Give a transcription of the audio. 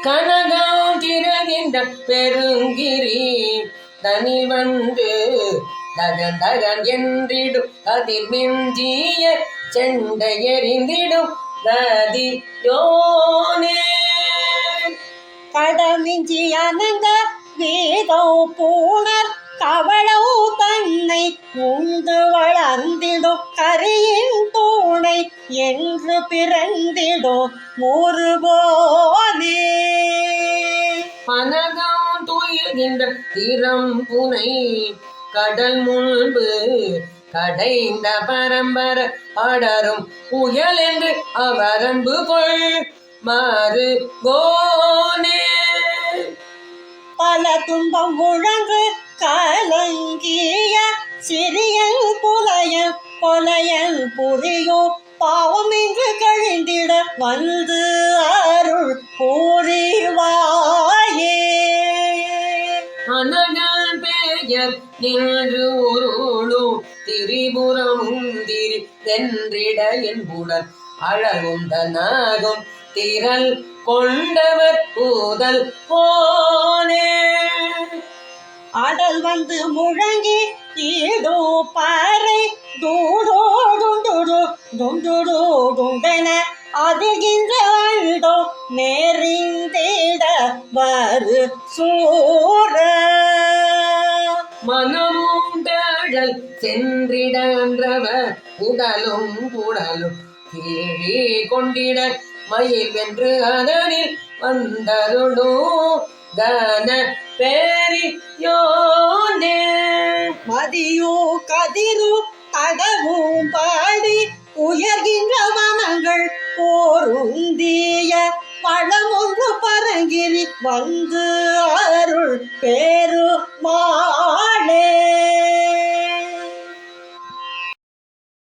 கனகம் திரகின்ற பெருங்கிரி தனில் வந்து தகன் தகன் என்றிடும் அதில் மிஞ்சிய செண்டை எறிந்திடும் கதி யோனே. கடமிஞ்சி அனந்த வேதோ பூணர் கவளோ தன்னை உண்டு வளர்ந்திடும் கரியின் தூணை என்று பிறந்திடோ முருகோனே. பனகம் துயில்கின்ற திறம் புனை கடல் முன்பு கடைந்த பரம்பர அடரும் புயல் என்று அவரன்பு கொள் மாறு கோனே. பல துன்பம் முழங்கு கலங்கிய சிறியல் புலையல் கொலையல் புரியோ பாவம் என்று கழிந்திட வந்து அருள் புரிவாயே. அனகல் பெயர் நின்று உருளும் திரிபுரமும் திரி வென்றிட என்புடன் அழகுந்தனாகும் திரள் கொண்டவர் கூதல் போனே. அடல் வந்து முழங்கி ஈடோ பாறை தூடோ துண்டுடு துண்டுடு துண்டென அதிர்கின்ற அண்டோ நெறிந்திட வரு சூர. மனமும் தேழல் சென்றிடன்றவர் உடலும் புடலும் கீழே கொண்டிட மயில் வென்று அதனில் வந்தருளும் கன பெரியோனே. மதியோ கதிரு தடவும் பாடி உயர்கின்ற மனங்கள் போருந்திய பழமொன்று பரங்கிரி வந்து அருள் பேரு